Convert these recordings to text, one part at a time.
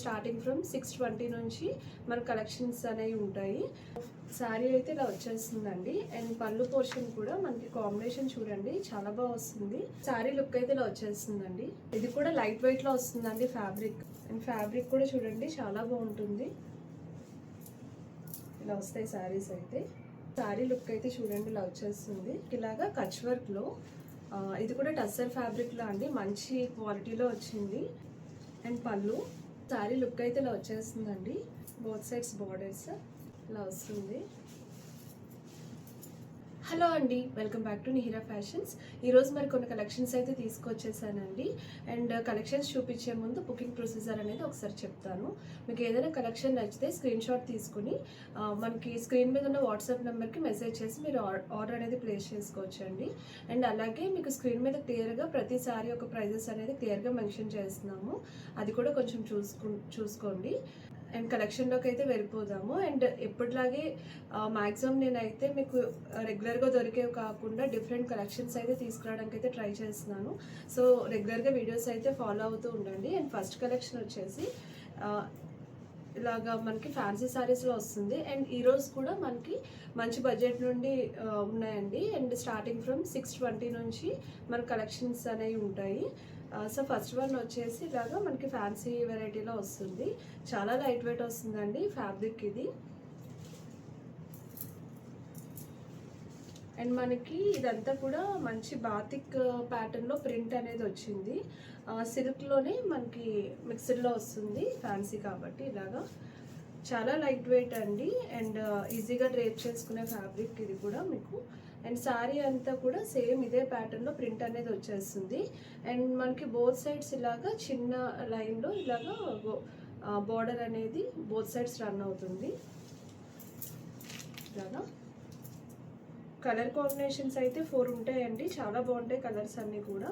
Starting from 620 నుంచి మన collections అనేవి ఉంటాయి. శారీ అయితే ఇలా వచ్చేస్తుందండి. అండ్ పళ్ళు పోర్షన్ కూడా మనకి కాంబినేషన్ చూడండి చాలా బాగా వస్తుంది. శారీ లుక్ అయితే ఇలా వచ్చేస్తుందండి. ఇది కూడా లైట్ వెయిట్ లో వస్తుందండి ఫ్యాబ్రిక్. అండ్ ఫ్యాబ్రిక్ కూడా చూడండి చాలా బాగుంటుంది. ఇలా వస్తాయి శారీస్ అయితే. శారీ లుక్ అయితే చూడండి ఇలా వచ్చేస్తుంది. ఇలాగా కచ్ వర్క్ లో ఇది కూడా టస్సర్ ఫ్యాబ్రిక్ లో అండి, మంచి క్వాలిటీలో వచ్చింది. అండ్ పళ్ళు శారీ లుక్ అయితే ఇలా వచ్చేస్తుందండి. బోత్ సైడ్స్ బార్డర్స్ ఇలా వస్తుంది. హలో అండి, welcome back to Nihira fashions. ఈరోజు మరి కొన్ని కలెక్షన్స్ అయితే తీసుకొచ్చేసానండి. అండ్ కలెక్షన్స్ చూపించే ముందు బుకింగ్ ప్రొసీజర్ అనేది ఒకసారి చెప్తాను. మీకు ఏదైనా కలెక్షన్ నచ్చితే స్క్రీన్ షాట్ తీసుకుని మనకి స్క్రీన్ మీద ఉన్న వాట్సాప్ నెంబర్కి మెసేజ్ చేసి మీరు ఆర్డర్ అనేది ప్లేస్ చేసుకోవచ్చు అండి. అండ్ అలాగే మీకు స్క్రీన్ మీద క్లియర్గా ప్రతిసారి ఒక ప్రైజెస్ అనేది క్లియర్గా మెన్షన్ చేస్తున్నాము, అది కూడా కొంచెం చూసుకోండి. అండ్ కలెక్షన్లోకి అయితే వెళ్ళిపోదాము. అండ్ ఎప్పటిలాగే మ్యాక్సిమం నేనైతే మీకు రెగ్యులర్గా దొరికేవి కాకుండా డిఫరెంట్ కలెక్షన్స్ అయితే తీసుకురావడానికి అయితే ట్రై చేస్తున్నాను. సో రెగ్యులర్గా వీడియోస్ అయితే ఫాలో అవుతూ ఉండండి. అండ్ ఫస్ట్ కలెక్షన్ వచ్చేసి ఇలాగా మనకి ఫ్యాన్సీ శారీస్లో వస్తుంది. అండ్ ఈరోజు కూడా మనకి మంచి బడ్జెట్ నుండి ఉన్నాయండి. అండ్ స్టార్టింగ్ ఫ్రమ్ 620 నుంచి మన కలెక్షన్స్ అనేవి ఉంటాయి. సో ఫస్ట్ వన్ వచ్చేసి ఇలాగా మనకి ఫ్యాన్సీ వెరైటీలో వస్తుంది. చాలా లైట్ వెయిట్ వస్తుందండి ఫ్యాబ్రిక్ ఇది. అండ్ మనకి ఇదంతా కూడా మంచి బాతిక్ ప్యాటర్న్లో ప్రింట్ అనేది వచ్చింది. సిల్క్లోనే మనకి మిక్స్డ్లో వస్తుంది, ఫ్యాన్సీ కాబట్టి ఇలాగా చాలా లైట్ వెయిట్ అండి. అండ్ ఈజీగా డ్రేప్ చేసుకునే ఫ్యాబ్రిక్ ఇది కూడా మీకు. అండ్ శారీ అంతా కూడా సేమ్ ఇదే ప్యాటర్న్లో ప్రింట్ అనేది వచ్చేస్తుంది. అండ్ మనకి బోత్ సైడ్స్ ఇలాగా చిన్న లైన్లో ఇలాగా బార్డర్ అనేది బోత్ సైడ్స్ రన్ అవుతుంది. ఇలాగా కలర్ కాంబినేషన్స్ అయితే 4 ఉంటాయండి, చాలా బాగుంటాయి కలర్స్ అన్నీ కూడా.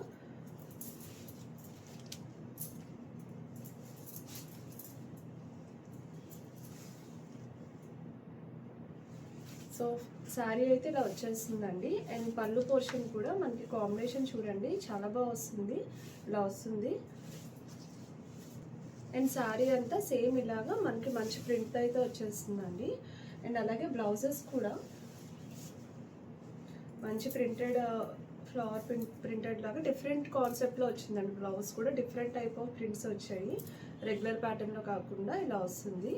సో శారీ అయితే ఇలా వచ్చేస్తుందండి. అండ్ పళ్ళు పోర్షన్ కూడా మనకి కాంబినేషన్ చూడండి చాలా బాగా వస్తుంది, ఇలా వస్తుంది. అండ్ శారీ అంతా సేమ్ ఇలాగా మనకి మంచి ప్రింట్ అయితే వచ్చేస్తుందండి. అండ్ అలాగే బ్లౌజెస్ కూడా మంచి ప్రింటెడ్ ఫ్లవర్ ప్రింటెడ్ లాగా డిఫరెంట్ కాన్సెప్ట్లో వచ్చిందండి. బ్లౌజ్ కూడా డిఫరెంట్ టైప్ ఆఫ్ ప్రింట్స్ వచ్చాయి, రెగ్యులర్ ప్యాటర్న్లో కాకుండా ఇలా వస్తుంది.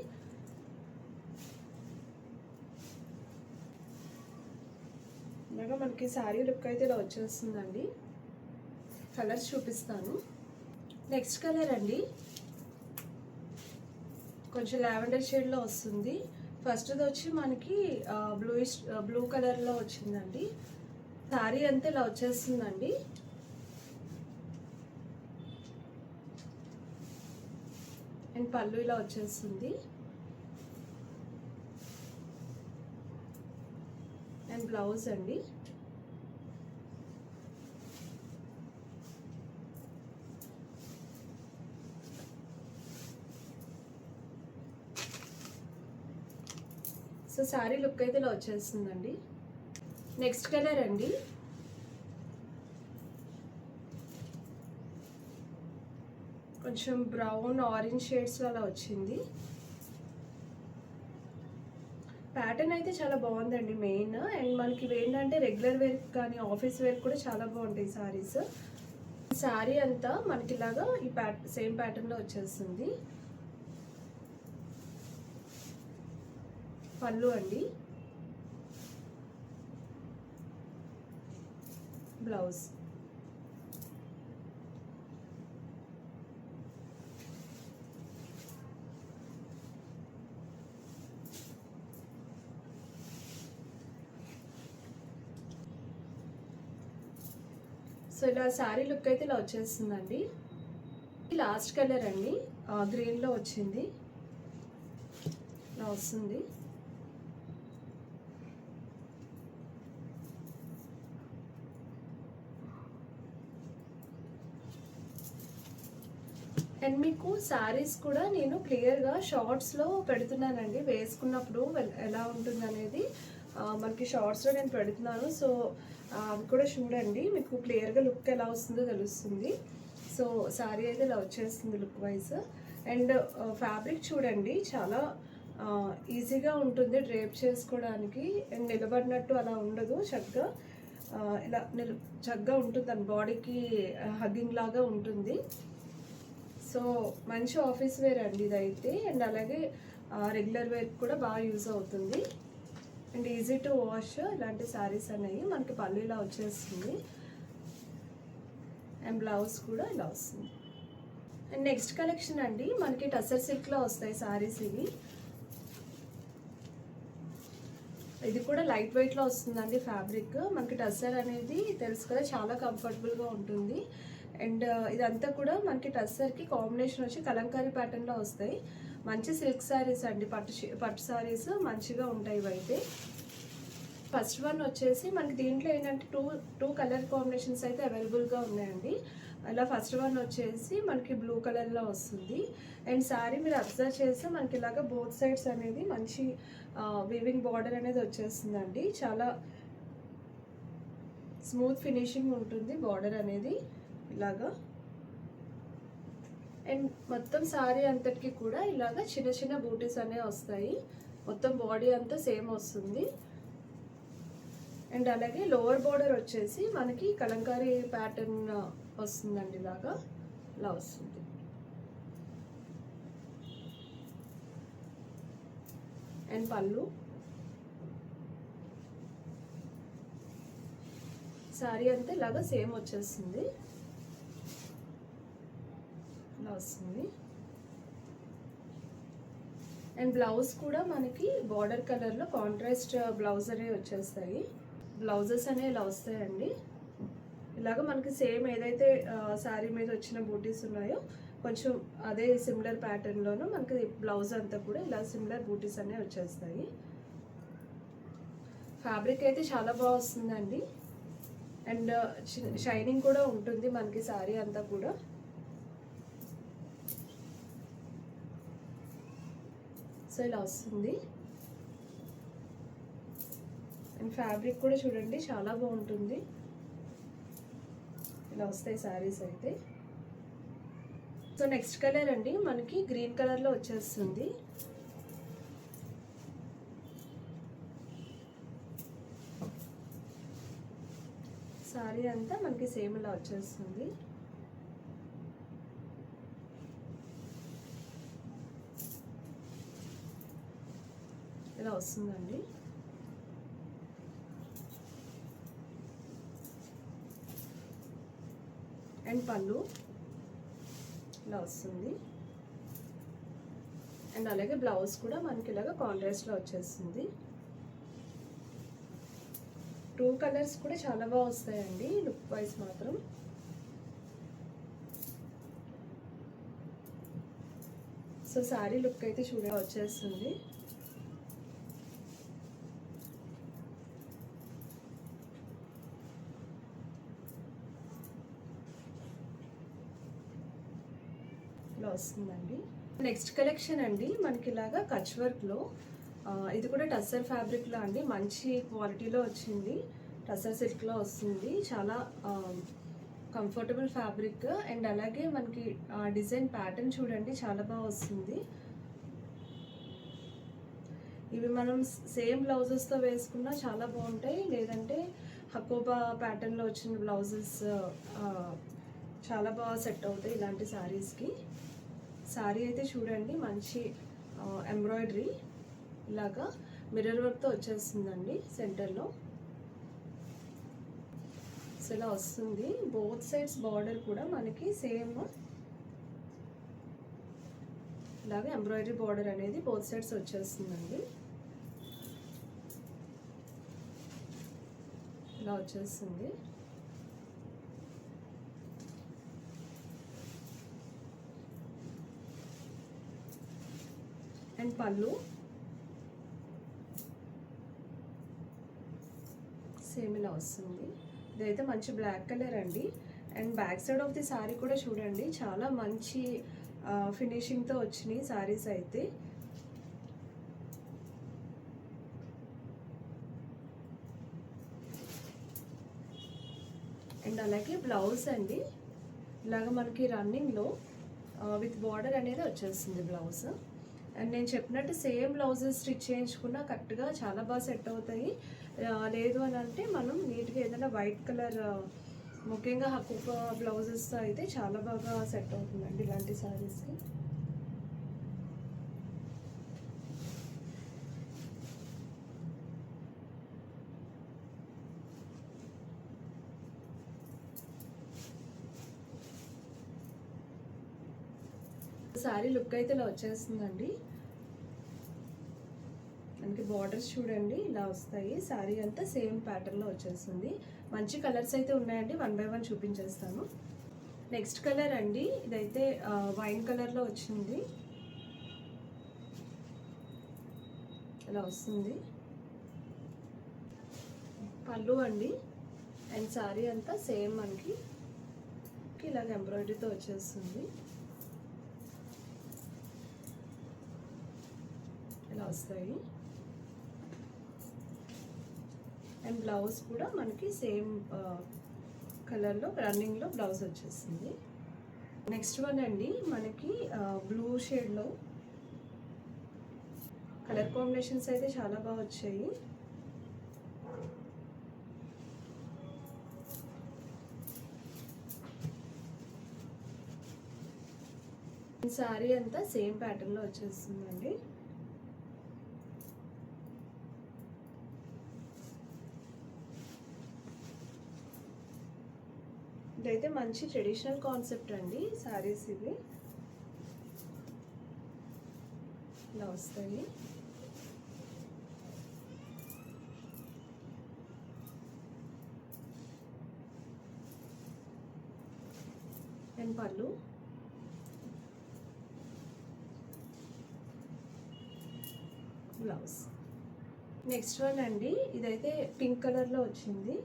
ఇలాగా మనకి శారీ లుక్ అయితే ఇలా వచ్చేస్తుందండి. కలర్స్ చూపిస్తాను. నెక్స్ట్ కలర్ అండి కొంచెం లావెండర్ షేడ్లో వస్తుంది. ఫస్ట్ది వచ్చి మనకి బ్లూ కలర్లో వచ్చిందండి. శారీ అంతా ఇలా వచ్చేస్తుందండి. అండ్ పళ్ళు ఇలా వచ్చేస్తుంది. అండ్ బ్లౌజ్ అండి. సో శారీ లుక్ అయితే ఇలా వచ్చేస్తుందండి. నెక్స్ట్ కలర్ అండి కొంచెం బ్రౌన్ ఆరెంజ్ షేడ్స్లో అలా వచ్చింది. ప్యాటర్న్ అయితే చాలా బాగుందండి మెయిన్. అండ్ మనకి ఏంటంటే రెగ్యులర్ వేర్ కానీ ఆఫీస్ వేర్ కూడా చాలా బాగుంటాయి శారీస్. శారీ అంతా మనకి ఇలాగా ఈ సేమ్ ప్యాటర్న్లో వచ్చేస్తుంది. పళ్ళు అండి, బ్లౌజ్. సో ఇలా శారీ లుక్ అయితే ఇలా వచ్చేస్తుందండి. లాస్ట్ కలర్ అండి గ్రీన్లో వచ్చింది, ఇలా వస్తుంది. అండ్ మీకు శారీస్ కూడా నేను క్లియర్గా షార్ట్స్లో పెడుతున్నానండి, వేసుకున్నప్పుడు ఎలా ఉంటుంది అనేది మనకి షార్ట్స్లో నేను పెడుతున్నాను. సో అవి కూడా చూడండి, మీకు క్లియర్గా లుక్ ఎలా వస్తుందో తెలుస్తుంది. సో శారీ అయితే ఇలా వచ్చేస్తుంది లుక్ వైజ్. అండ్ ఫ్యాబ్రిక్ చూడండి చాలా ఈజీగా ఉంటుంది డ్రేప్ చేసుకోవడానికి. అండ్ నిలబడినట్టు అలా ఉండదు, చక్కగా ఇలా చక్కగా ఉంటుంది, దాని బాడీకి హగ్గింగ్ లాగా ఉంటుంది. సో మంచి ఆఫీస్ వేర్ అండి ఇదైతే. అండ్ అలాగే రెగ్యులర్ వేర్ కూడా బాగా యూజ్ అవుతుంది. అండ్ ఈజీ టు వాష్ ఇలాంటి శారీస్ అనేవి మనకి పళ్ళు ఇలా వచ్చేస్తుంది. అండ్ బ్లౌజ్ కూడా ఇలా వస్తుంది. అండ్ నెక్స్ట్ కలెక్షన్ అండి, మనకి టసర్ సిల్క్లో వస్తాయి శారీస్ ఇవి. ఇది కూడా లైట్ వెయిట్లో వస్తుందండి ఫ్యాబ్రిక్. మనకి టసర్ అనేది తెలుసు కదా, చాలా కంఫర్టబుల్గా ఉంటుంది. అండ్ ఇదంతా కూడా మనకి టసర్కి కాంబినేషన్ వచ్చి కలంకారీ ప్యాటర్న్లో వస్తాయి. మంచి సిల్క్ శారీస్ అండి, పట్టు శారీస్ మంచిగా ఉంటాయి ఇవైతే. ఫస్ట్ వన్ వచ్చేసి మనకి దీంట్లో ఏంటంటే టూ కలర్ కాంబినేషన్స్ అయితే అవైలబుల్గా ఉన్నాయండి. అలా ఫస్ట్ వన్ వచ్చేసి మనకి బ్లూ కలర్లో వస్తుంది. అండ్ శారీ మీరు అబ్జర్వ్ చేస్తే మనకి ఇలాగ బోత్ సైడ్స్ అనేది మంచి వీవింగ్ బార్డర్ అనేది వచ్చేస్తుందండి. చాలా స్మూత్ ఫినిషింగ్ ఉంటుంది బార్డర్ అనేది ఇలాగా. అండ్ మొత్తం శారీ అంతటికి కూడా ఇలాగ చిన్న చిన్న బూటీస్ అనేవి వస్తాయి. మొత్తం బాడీ అంతా సేమ్ వస్తుంది. అండ్ అలాగే లోవర్ బార్డర్ వచ్చేసి మనకి కలంకారీ ప్యాటర్న్ వస్తుందండి, ఇలాగా ఇలా వస్తుంది. అండ్ పళ్ళు, శారీ అంతా ఇలాగా సేమ్ వచ్చేస్తుంది, ఇలా వస్తుంది. అండ్ బ్లౌజ్ కూడా మనకి బార్డర్ కలర్లో కాంట్రాస్ట్ బ్లౌజ్ అనేవి వచ్చేస్తాయి. బ్లౌజెస్ అనేవి ఇలా వస్తాయండి. ఇలాగ మనకి సేమ్ ఏదైతే శారీ మీద వచ్చిన బూటీస్ ఉన్నాయో కొంచెం అదే సిమిలర్ ప్యాటర్న్లోనూ మనకి బ్లౌజ్ అంతా కూడా ఇలా సిమిలర్ బూటీస్ అనేవి వచ్చేస్తాయి. ఫ్యాబ్రిక్ అయితే చాలా బాగా వస్తుందండి. అండ్ షైనింగ్ కూడా ఉంటుంది మనకి శారీ అంతా కూడా. సో ఇలా వస్తుంది. అండ్ ఫ్యాబ్రిక్ కూడా చూడండి చాలా బాగుంటుంది, ఇలా వస్తాయి శారీస్ అయితే. సో నెక్స్ట్ కలర్ అండి, మనకి గ్రీన్ కలర్లో వచ్చేస్తుంది. శారీ అంతా మనకి సేమ్ ఇలా వచ్చేస్తుంది. ఇలా వస్తుందండి. అండ్ పళ్ళు ఇలా వస్తుంది. అండ్ అలాగే బ్లౌజ్ కూడా మనకి ఇలాగ కాంట్రాస్ట్లో వచ్చేస్తుంది. టూ కలర్స్ కూడా చాలా బాగా వస్తాయండి లుక్ వైజ్ మాత్రం. సో శారీ లుక్ అయితే వచ్చేస్తుంది. ఇలా వస్తుందండి. నెక్స్ట్ కలెక్షన్ అండి, మనకి ఇలాగా కచ్ వర్క్లో, ఇది కూడా టస్సర్ ఫ్యాబ్రిక్లో అండి, మంచి క్వాలిటీలో వచ్చింది. టస్సర్ సిల్క్లో వస్తుంది, చాలా కంఫర్టబుల్ ఫ్యాబ్రిక్. అండ్ అలాగే మనకి డిజైన్ ప్యాటర్న్ చూడండి చాలా బాగా వస్తుంది. ఇవి మనం సేమ్ బ్లౌజెస్తో వేసుకున్నా చాలా బాగుంటాయి, లేదంటే హకోబా ప్యాటర్న్లో వచ్చిన బ్లౌజెస్ చాలా బాగా సెట్ అవుతాయి ఇలాంటి శారీస్కి. శారీ అయితే చూడండి మంచి ఎంబ్రాయిడరీ ఇలాగా మిర్రర్ వర్క్తో వచ్చేస్తుందండి సెంటర్లో. సో ఇలా వస్తుంది. బోత్ సైడ్స్ బార్డర్ కూడా మనకి సేమ్ ఇలాగే ఎంబ్రాయిడరీ బార్డర్ అనేది బోత్ సైడ్స్ వచ్చేస్తుందండి, ఇలా వచ్చేస్తుంది. అండ్ పళ్ళు సేమ్ ఇలా వస్తుంది. ఇదైతే మంచి బ్లాక్ కలర్ అండి. And back side of the sari కూడా చూడండి చాలా మంచి ఫినిషింగ్తో వచ్చినాయి శారీస్ అయితే. అండ్ అలాగే బ్లౌజ్ అండి, ఇలాగ మనకి రన్నింగ్లో విత్ బార్డర్ అనేది వచ్చేస్తుంది బ్లౌజ్. అండ్ నేను చెప్పినట్టు సేమ్ బ్లౌజెస్ స్టిచ్ చేయించుకున్నా కరెక్ట్గా చాలా బాగా సెట్ అవుతాయి. లేదు అని అంటే మనం నీట్గా ఏదైనా వైట్ కలర్ ముఖ్యంగా హక్కుక బ్లౌజెస్ అయితే చాలా బాగా సెట్ అవుతుందండి ఇలాంటి శారీస్కి. శారీ లుక్ అయితే ఇలా వచ్చేస్తుందండి. మనకి బార్డర్స్ చూడండి ఇలా వస్తాయి. శారీ అంతా సేమ్ ప్యాటర్న్లో వచ్చేస్తుంది. మంచి కలర్స్ అయితే ఉన్నాయండి, 1 by 1 చూపించేస్తాను. నెక్స్ట్ కలర్ అండి, ఇదైతే వైన్ కలర్లో వచ్చింది. ఇలా వస్తుంది పళ్ళు అండి. అండ్ శారీ అంతా సేమ్ మనకి ఇలాగ ఎంబ్రాయిడరీతో వచ్చేస్తుంది. ఇలా వస్తాయి. అండ్ బ్లౌజ్ కూడా మనకి సేమ్ కలర్లో రన్నింగ్లో బ్లౌజ్ వచ్చేస్తుంది. నెక్స్ట్ వన్ అండి, మనకి బ్లూ షేడ్లో కలర్ కాంబినేషన్స్ అయితే చాలా బాగా వచ్చాయి. శారీ అంతా సేమ్ ప్యాటర్న్లో వచ్చేస్తుందండి. ఇదైతే మంచి ట్రెడిషనల్ కాన్సెప్ట్ అండి శారీస్ ఇవి. ఇలా వస్తాయి. అండ్ పళ్ళు, బ్లౌజ్. నెక్స్ట్ వన్ అండి, ఇదైతే పింక్ కలర్లో వచ్చింది.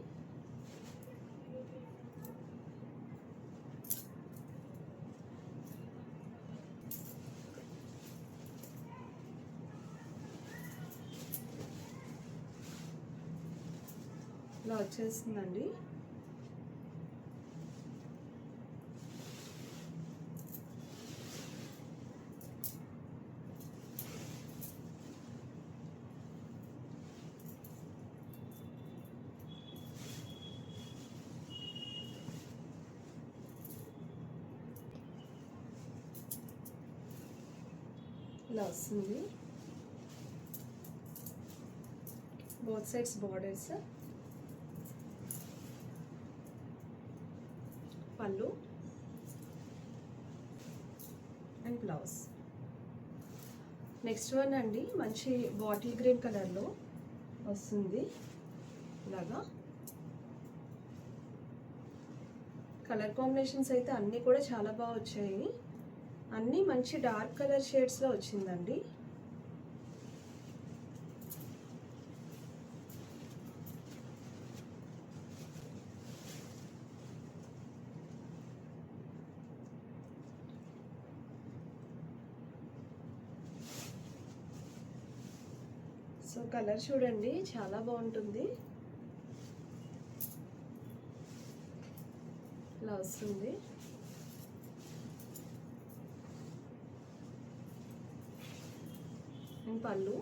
ఇలా వచ్చేస్తుందండి. ఇలా వస్తుంది. Both sides borders. పళ్ళు అండ్ బ్లౌజ్. నెక్స్ట్ వన్ అండి, మంచి బాటిల్ గ్రీన్ కలర్లో వస్తుంది. ఇలాగా కలర్ కాంబినేషన్స్ అయితే అన్నీ కూడా చాలా బాగా వచ్చాయి. అన్నీ మంచి డార్క్ కలర్ షేడ్స్లో వచ్చిందండి. సో కలర్ చూడండి చాలా బాగుంటుంది. ఇలా వస్తుంది. అండ్ పళ్ళు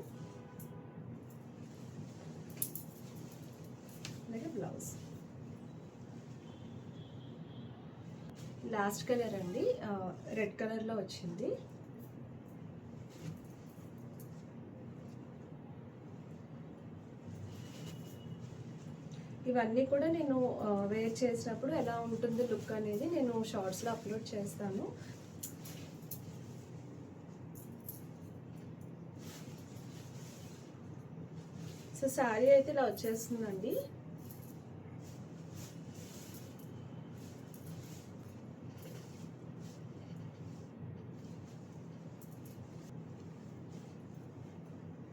అలాగే బ్లౌజ్. లాస్ట్ కలర్ అండి, రెడ్ కలర్లో వచ్చింది. ఇవన్నీ కూడా నేను వేర్ చేసినప్పుడు ఎలా ఉంటుంది లుక్ అనేది నేను షార్ట్స్లో అప్లోడ్ చేస్తాను. సో శారీ అయితే ఇలా వచ్చేస్తుందండి.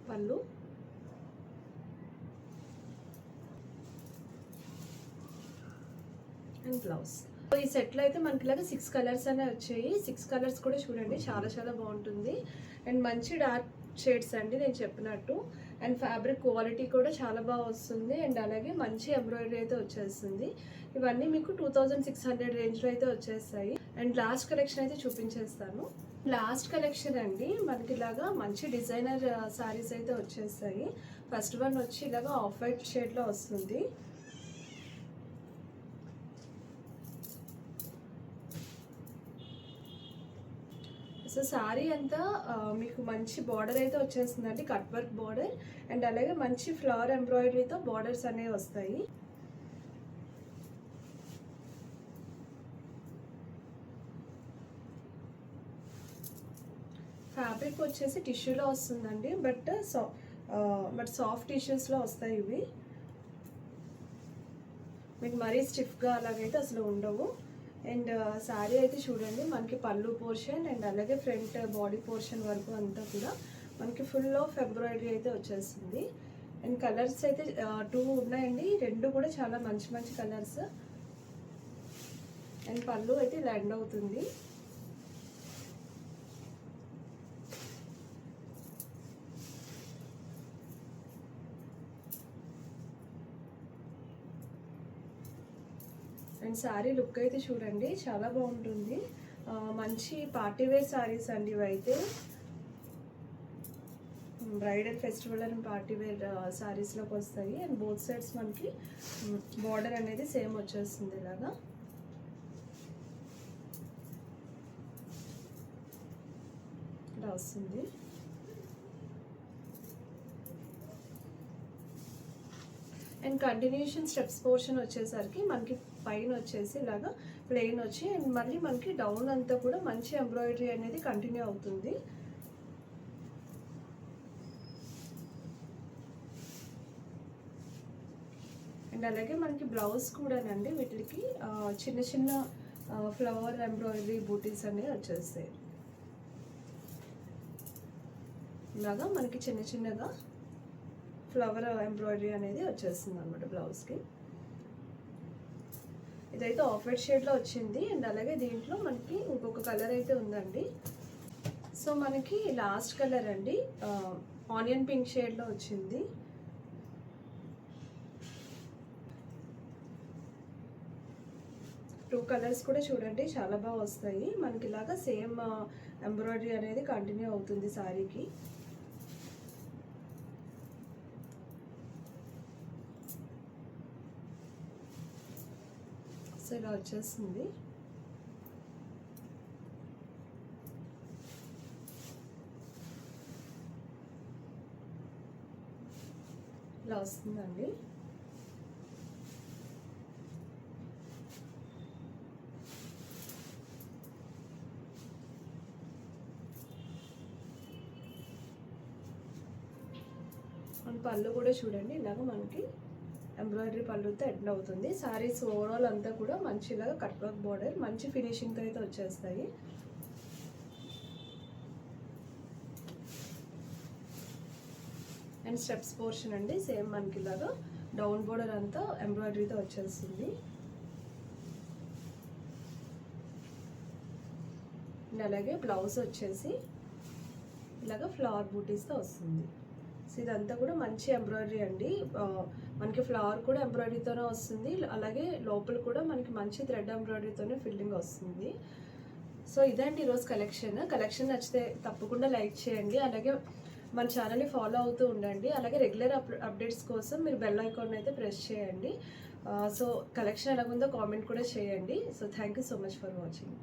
పళ్ళు అండ్ బ్లౌజ్. ఈ సెట్లో అయితే మనకి ఇలాగ 6 కలర్స్ అనేవి వచ్చాయి. 6 కలర్స్ కూడా చూడండి చాలా చాలా బాగుంటుంది. అండ్ మంచి డార్క్ షేడ్స్ అండి నేను చెప్పినట్టు. అండ్ ఫ్యాబ్రిక్ క్వాలిటీ కూడా చాలా బాగా వస్తుంది. అండ్ అలాగే మంచి ఎంబ్రాయిడరీ అయితే వచ్చేస్తుంది. ఇవన్నీ మీకు 2600 రేంజ్లో అయితే వచ్చేస్తాయి. అండ్ లాస్ట్ కలెక్షన్ అయితే చూపించేస్తాను. లాస్ట్ కలెక్షన్ అండి, మనకి ఇలాగా మంచి డిజైనర్ శారీస్ అయితే వచ్చేస్తాయి. ఫస్ట్ వన్ వచ్చి ఇలాగా ఆఫ్ వైట్ షేడ్లో వస్తుంది. సో శారీ అంతా మీకు మంచి బార్డర్ అయితే వచ్చేస్తుందండి, కట్ వర్క్ బార్డర్. అండ్ అలాగే మంచి ఫ్లవర్ ఎంబ్రాయిడరీతో బార్డర్స్ అనేవి వస్తాయి. ఫ్యాబ్రిక్ వచ్చేసి టిష్యూలో వస్తుందండి, బట్ సాఫ్ట్ టిష్యూస్లో వస్తాయి ఇవి. మీకు మరీ స్టిఫ్గా అలాగైతే అసలు ఉండవు. అండ్ శారీ అయితే చూడండి, మనకి పళ్ళు పోర్షన్ అండ్ అలాగే ఫ్రంట్ బాడీ పోర్షన్ వరకు అంతా కూడా మనకి ఫుల్ ఆఫ్ ఎంబ్రాయిడరీ అయితే వచ్చేస్తుంది. అండ్ కలర్స్ అయితే 2 ఉన్నాయండి, 2 కూడా చాలా మంచి మంచి కలర్స్. అండ్ పళ్ళు అయితే ఇలా ఎండ్ అవుతుంది. అండ్ శారీ లుక్ అయితే చూడండి, చాలా బాగుంటుంది. మంచి పార్టీవేర్ శారీస్ అండి ఇవైతే. బ్రైడల్ ఫెస్టివల్ అండ్ పార్టీవేర్ శారీస్లోకి వస్తాయి. అండ్ బోత్ సైడ్స్ మనకి బార్డర్ అనేది సేమ్ వచ్చేస్తుంది ఇలాగా. ఇలా వస్తుంది. అండ్ కంటిన్యూషన్ స్టెప్స్ పోర్షన్ వచ్చేసరికి మనకి పైన వచ్చేసి ఇలాగా ప్లెయిన్ వచ్చి, అండ్ మళ్ళీ మనకి డౌన్ అంతా కూడా మంచి ఎంబ్రాయిడరీ అనేది కంటిన్యూ అవుతుంది. అండ్ అలాగే మనకి బ్లౌజ్ కూడానండి, వీటికి చిన్న చిన్న ఫ్లవర్ ఎంబ్రాయిడరీ బూటీస్ అనేవి వచ్చేస్తాయి. ఇలాగా మనకి చిన్న చిన్నగా ఫ్లవర్ ఎంబ్రాయిడరీ అనేది వచ్చేస్తుంది అనమాట బ్లౌజ్కి. ఇదైతే ఆఫ్ వైట్ షేడ్లో వచ్చింది. అండ్ అలాగే దీంట్లో మనకి ఇంకొక కలర్ అయితే ఉందండి. సో మనకి లాస్ట్ కలర్ అండి, ఆనియన్ పింక్ షేడ్లో వచ్చింది. టూ కలర్స్ కూడా చూడండి చాలా బాగా వస్తాయి. మనకి ఇలాగా సేమ్ ఎంబ్రాయిడరీ అనేది కంటిన్యూ అవుతుంది శారీకి. సో ఇలా వచ్చేస్తుంది. ఇలా వస్తుందండి. పళ్ళు కూడా చూడండి, ఇలాగ మనకి ఎంబ్రాయిడరీ పళ్ళుతో ఎండ్ అవుతుంది. శారీస్ ఓవరాల్ అంతా కూడా మంచిలాగా కట్ వర్క్ బార్డర్ మంచి ఫినిషింగ్తో అయితే వచ్చేస్తాయి. అండ్ స్టెప్స్ పోర్షన్ అండి, సేమ్ మనకి ఇలాగా డౌన్ బార్డర్ అంతా ఎంబ్రాయిడరీతో వచ్చేస్తుంది. అండ్ అలాగే బ్లౌజ్ వచ్చేసి ఇలాగా ఫ్లవర్ బూటీస్తో వస్తుంది. సో ఇదంతా కూడా మంచి ఎంబ్రాయిడరీ అండి. మనకి ఫ్లవర్ కూడా ఎంబ్రాయిడరీతోనే వస్తుంది, అలాగే లోపల కూడా మనకి మంచి థ్రెడ్ ఎంబ్రాయిడరీతోనే ఫిల్లింగ్ వస్తుంది. సో ఇదండి ఈరోజు కలెక్షన్ నచ్చితే తప్పకుండా లైక్ చేయండి. అలాగే మన ఛానల్ని ఫాలో అవుతూ ఉండండి. అలాగే రెగ్యులర్ అప్డేట్స్ కోసం మీరు బెల్ ఐకాన్ అయితే ప్రెస్ చేయండి. సో కలెక్షన్ ఎలాగుందో కామెంట్ కూడా చేయండి. So thank you so much for watching.